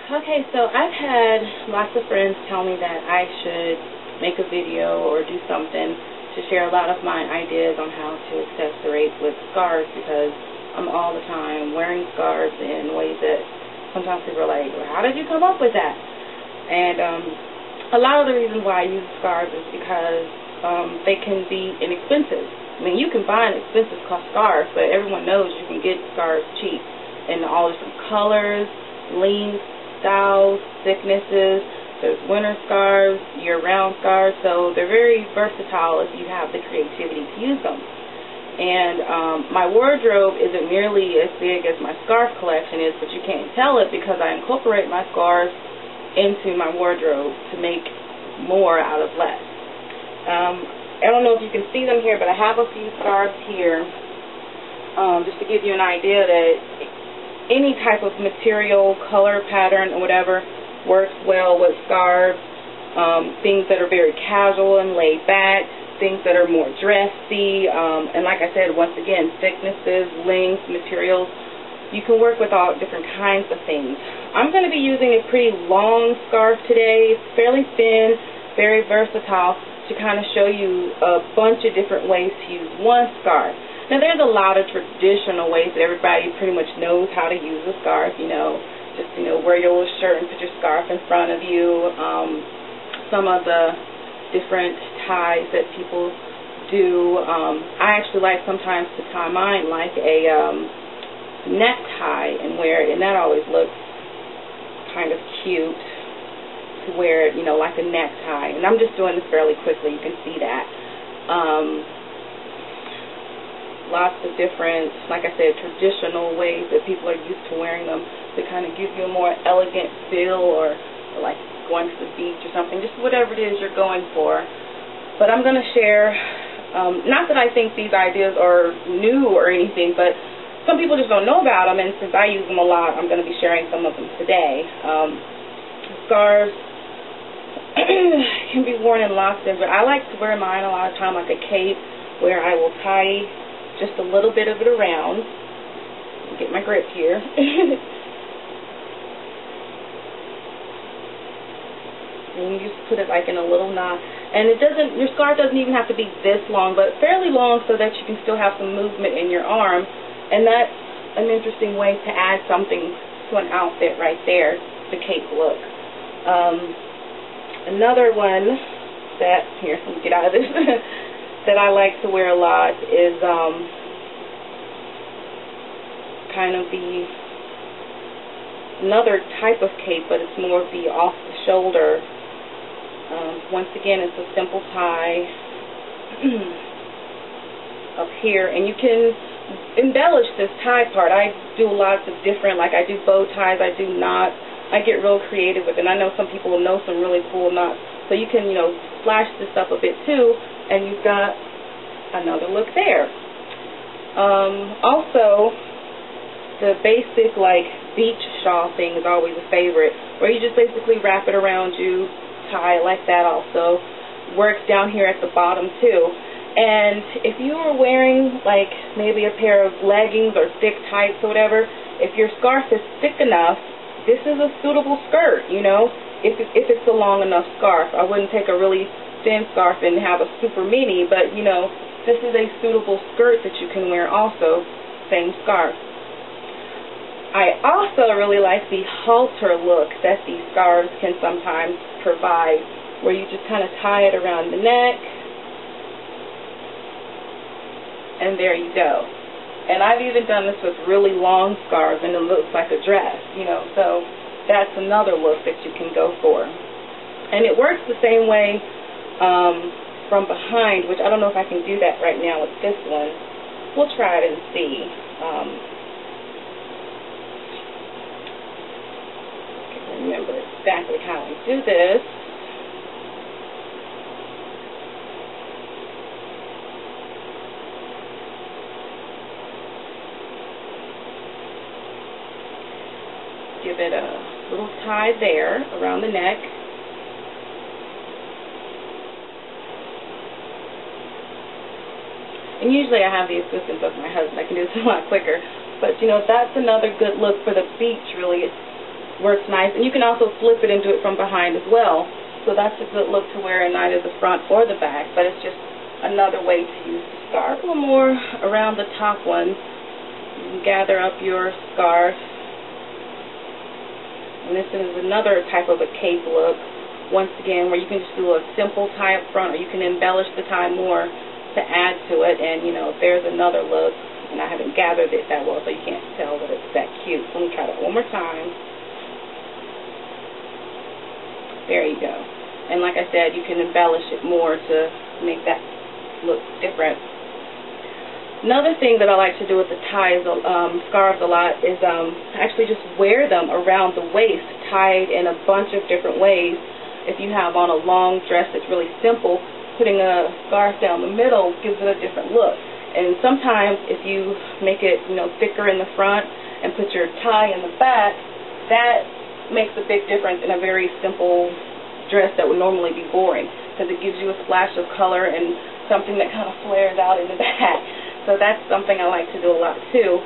Okay, so I've had lots of friends tell me that I should make a video or do something to share a lot of my ideas on how to accessorate with scarves, because I'm all the time wearing scarves in ways that sometimes people are like, well, how did you come up with that? And a lot of the reason why I use scarves is because they can be inexpensive. I mean, you can buy an expensive scarf, but everyone knows you can get scarves cheap in all different colors, lengths, styles, thicknesses. There's winter scarves, year-round scarves, so they're very versatile if you have the creativity to use them. And my wardrobe isn't nearly as big as my scarf collection is, but you can't tell it because I incorporate my scarves into my wardrobe to make more out of less. I don't know if you can see them here, but I have a few scarves here, just to give you an idea that any type of material, color, pattern, or whatever works well with scarves. Things that are very casual and laid back, things that are more dressy, and like I said, once again, thicknesses, lengths, materials. You can work with all different kinds of things. I'm going to be using a pretty long scarf today. It's fairly thin, very versatile, to kind of show you a bunch of different ways to use one scarf. Now, there's a lot of traditional ways that everybody pretty much knows how to use a scarf, just, wear your little shirt and put your scarf in front of you. Some of the different ties that people do. I actually like sometimes to tie mine like a necktie and wear it, and that always looks kind of cute to wear it, like a necktie. And I'm just doing this fairly quickly. You can see that. Lots of different, like I said, traditional ways that people are used to wearing them to kind of give you a more elegant feel, or like going to the beach or something, just whatever it is you're going for. But I'm going to share, not that I think these ideas are new or anything, but some people just don't know about them, and since I use them a lot, I'm going to be sharing some of them today. Scarves can be worn in lots of different. I like to wear mine a lot of time like a cape, where I will tie just a little bit of it around. Get my grip here. And you just put it like in a little knot. And your scarf doesn't even have to be this long, but fairly long so that you can still have some movement in your arm. And that's an interesting way to add something to an outfit right there, the cape look. Another one that, here, let me get out of this, that I like to wear a lot is kind of another type of cape, but it's more of the off the shoulder. Once again, it's a simple tie up here, and you can embellish this tie part. I do lots of different, like I do bow ties, I do knots. I get real creative with it. And I know some people know some really cool knots, so you can, flash this up a bit too, and you've got another look there. Also, the basic like beach shawl thing is always a favorite, where you just basically wrap it around you, tie it like that. Also works down here at the bottom too. And if you were wearing like maybe a pair of leggings or thick tights or whatever, if your scarf is thick enough, this is a suitable skirt, if it's a long enough scarf. I wouldn't take a really thin scarf and have a super mini, but this is a suitable skirt that you can wear also, same scarf. I also really like the halter look that these scarves can sometimes provide, where you just kind of tie it around the neck, and there you go. And I've even done this with really long scarves, and it looks like a dress, so that's another look that you can go for. And it works the same way from behind, which I don't know if I can do that right now with this one. We'll try it and see. Remember exactly how I do this. Give it a little tie there around the neck. And usually I have the assistance of my husband. I can do this a lot quicker. But, that's another good look for the beach, really. It's works nice. And you can also flip it and do it from behind as well. So that's a good look to wear in either the front or the back, but it's just another way to use the scarf. A little more around the top one. You can gather up your scarf. And this is another type of a cape look, once again, where you can just do a simple tie up front, or you can embellish the tie more to add to it. And, you know, there's another look, and I haven't gathered it that well, so you can't tell that it's that cute. Let me try that one more time. There you go. And like I said, you can embellish it more to make that look different. Another thing that I like to do with the ties, scarves a lot, is actually just wear them around the waist, tied in a bunch of different ways. If you have on a long dress that's really simple, putting a scarf down the middle gives it a different look. And sometimes if you make it, you know, thicker in the front and put your tie in the back, that makes a big difference in a very simple dress that would normally be boring, because it gives you a splash of color and something that kind of flares out in the back. So that's something I like to do a lot too.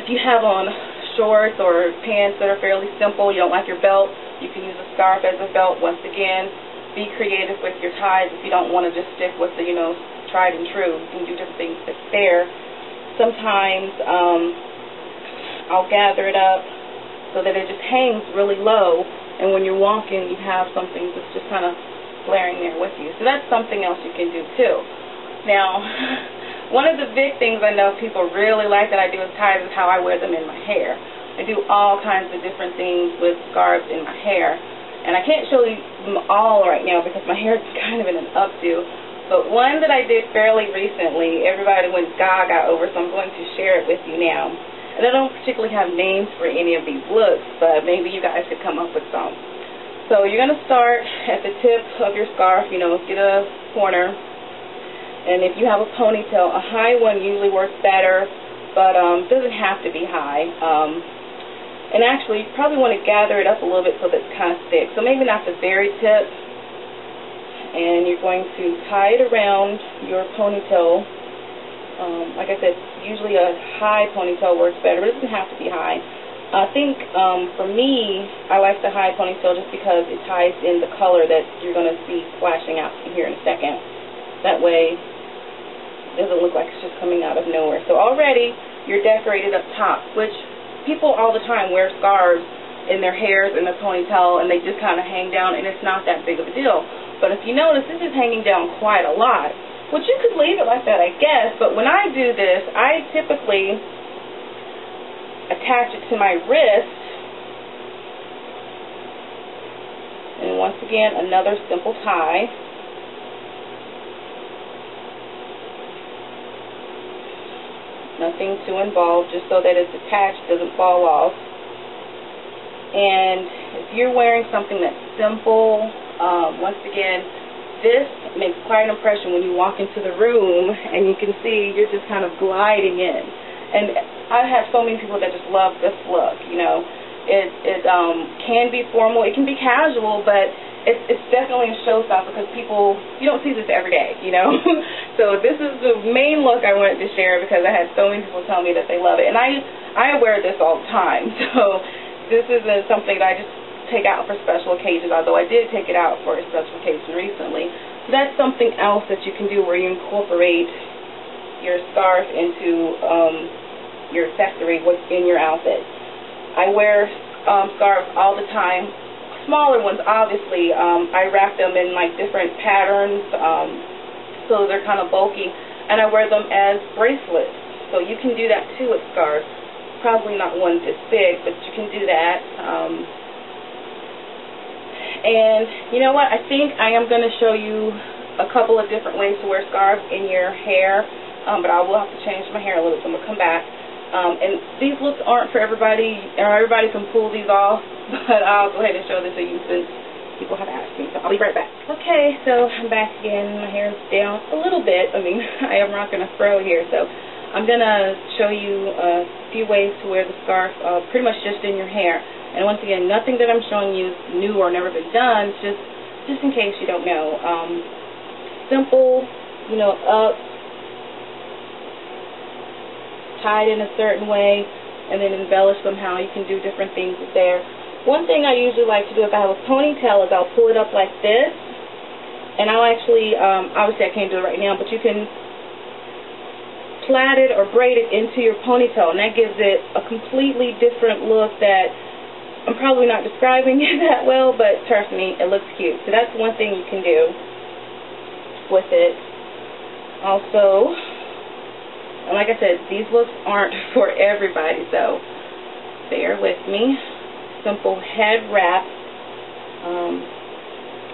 If you have on shorts or pants that are fairly simple, you don't like your belt, you can use a scarf as a belt. Once again, be creative with your ties if you don't want to just stick with the, you know, tried and true. You can do different things there. Sometimes I'll gather it up so that it just hangs really low, and when you're walking, you have something that's just kind of flaring there with you. So that's something else you can do too. Now, one of the big things I know people really like that I do with ties is how I wear them in my hair. I do all kinds of different things with scarves in my hair, and I can't show you them all right now because my hair is kind of in an updo. But one that I did fairly recently, everybody went gaga over, so I'm going to share it with you now. And I don't particularly have names for any of these looks, but maybe you guys could come up with some. So you're going to start at the tip of your scarf, you know, get a corner. And if you have a ponytail, a high one usually works better, but doesn't have to be high. And actually, you probably want to gather it up a little bit so that it's kind of thick. So maybe not the very tip. And you're going to tie it around your ponytail. Like I said, usually a high ponytail works better, but it doesn't have to be high. I think for me, I like the high ponytail just because it ties in the color that you're going to see flashing out here in a second. That way, it doesn't look like it's just coming out of nowhere. So already, you're decorated up top, which people all the time wear scarves in their hairs and their ponytail, and they just kind of hang down, and it's not that big of a deal. But if you notice, this is hanging down quite a lot. Which you could leave it like that, I guess, but when I do this, I typically attach it to my wrist. And once again, another simple tie. Nothing too involved, just so that it's attached, doesn't fall off. And if you're wearing something that's simple, once again, this makes quite an impression when you walk into the room and you can see you're just kind of gliding in. And I've had so many people that just love this look, you know. It can be formal, it can be casual, but it's definitely a showstopper because people, you don't see this every day, you know. So this is the main look I wanted to share because I had so many people tell me that they love it. And I wear this all the time, so this isn't something that I just take out for special occasions, although I did take it out for a special occasion recently. So that's something else that you can do where you incorporate your scarf into your accessory within your outfit. I wear scarves all the time. Smaller ones, obviously. I wrap them in like different patterns so they're kind of bulky, and I wear them as bracelets. So you can do that too with scarves. Probably not one this big, but you can do that. And you know what? I think I am going to show you a couple of different ways to wear scarves in your hair, but I will have to change my hair a little bit, so I'm going to come back. And these looks aren't for everybody, or everybody can pull these off, but I'll go ahead and show this to you since people have asked me, so I'll be right back. Okay, so I'm back again. My hair is down a little bit. I mean, I am rocking a fro here, so I'm going to show you a few ways to wear the scarf pretty much just in your hair. And once again, nothing that I'm showing you is new or never been done, just in case you don't know. Simple, you know, up, tied in a certain way, and then embellish somehow. You can do different things with there. One thing I usually like to do if I have a ponytail is I'll pull it up like this, and I'll actually, obviously I can't do it right now, but you can plait it or braid it into your ponytail, and that gives it a completely different look that I'm probably not describing it that well, but trust me, it looks cute. So that's one thing you can do with it. Also, and like I said, these looks aren't for everybody, so bear with me. Simple head wrap.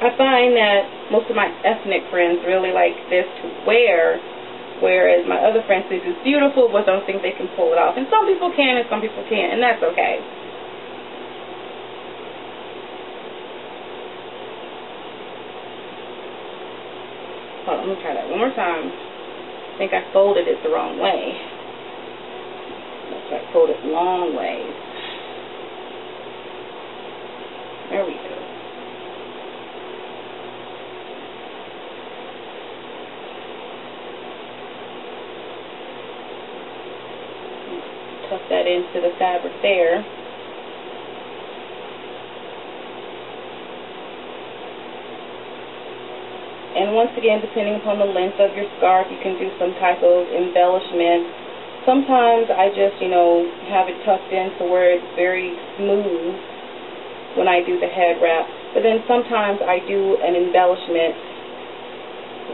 I find that most of my ethnic friends really like this to wear, whereas my other friends think it's beautiful but don't think they can pull it off. And some people can and some people can't, and that's okay. Hold on, let me try that one more time. I think I folded it the wrong way. Let's fold it long ways. There we go. Tuck that into the fabric there. And once again, depending upon the length of your scarf, you can do some type of embellishment. Sometimes I just, have it tucked in to where it's very smooth when I do the head wrap. But then sometimes I do an embellishment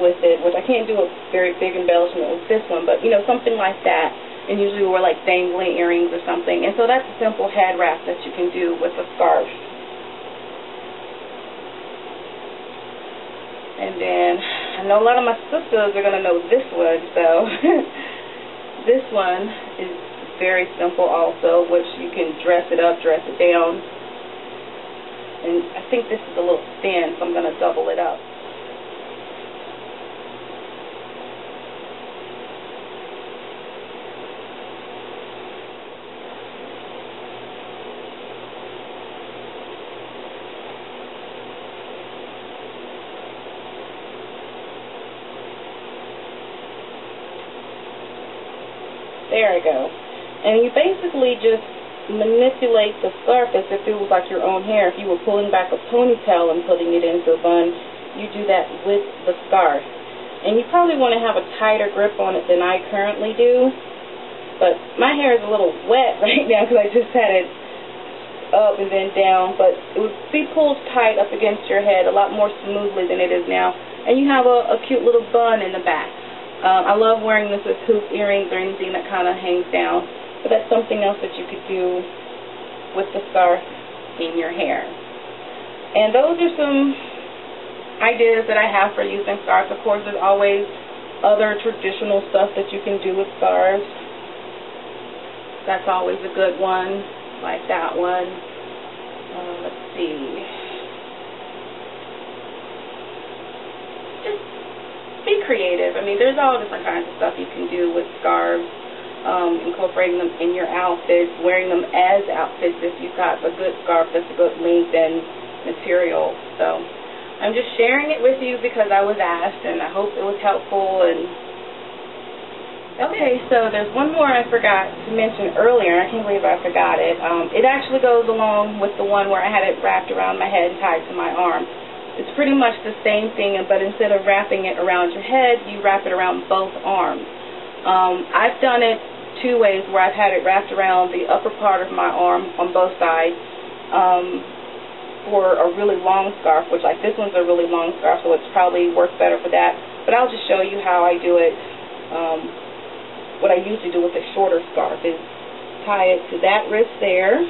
with it, which I can't do a very big embellishment with this one, but something like that. And usually we're like dangling earrings or something. And so that's a simple head wrap that you can do with a scarf. And then I know a lot of my sisters are going to know this one, so this one is very simple also, which you can dress it up, dress it down. And I think this is a little thin, so I'm going to double it up. There we go. And you basically just manipulate the scarf as if it was like your own hair. If you were pulling back a ponytail and putting it into a bun, you do that with the scarf. And you probably want to have a tighter grip on it than I currently do. But my hair is a little wet right now because I just had it up and then down. But it would be pulled tight up against your head a lot more smoothly than it is now. And you have a cute little bun in the back. I love wearing this with hoop earrings or anything that kind of hangs down. But that's something else that you could do with the scarf in your hair. And those are some ideas that I have for using scarves. Of course, there's always other traditional stuff that you can do with scarves. That's always a good one, like that one. Let's see. Just be creative. I mean, there's all different kinds of stuff you can do with scarves. Incorporating them in your outfits, wearing them as outfits if you've got a good scarf that's a good length and material. So I'm just sharing it with you because I was asked, and I hope it was helpful. And okay, so there's one more I forgot to mention earlier. I can't believe I forgot it. It actually goes along with the one where I had it wrapped around my head and tied to my arm. It's pretty much the same thing, but instead of wrapping it around your head, you wrap it around both arms. I've done it two ways where I've had it wrapped around the upper part of my arm on both sides for a really long scarf, which like this one's a really long scarf, so it's probably works better for that. But I'll just show you how I do it. What I usually do with a shorter scarf is tie it to that wrist there.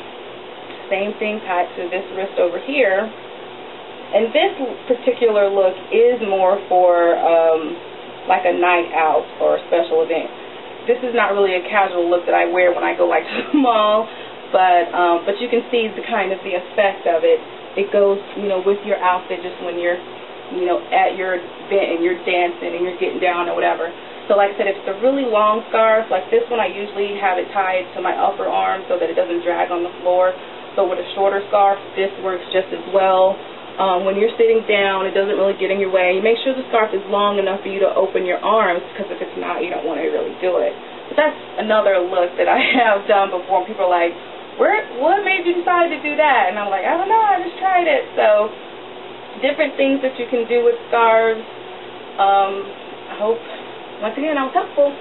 Same thing, tie it to this wrist over here. And this particular look is more for like a night out or a special event. This is not really a casual look that I wear when I go like to the mall, but you can see the kind of the effect of it. It goes, with your outfit just when you're, at your event and you're dancing and you're getting down or whatever. So like I said, if it's a really long scarf, like this one, I usually have it tied to my upper arm so that it doesn't drag on the floor. So with a shorter scarf, this works just as well. When you're sitting down, it doesn't really get in your way. You make sure the scarf is long enough for you to open your arms, because if it's not, you don't want to really do it. that's another look that I have done before. And people are like, what made you decide to do that? And I'm like, I don't know, I just tried it. So different things that you can do with scarves. I hope, once again, I was helpful.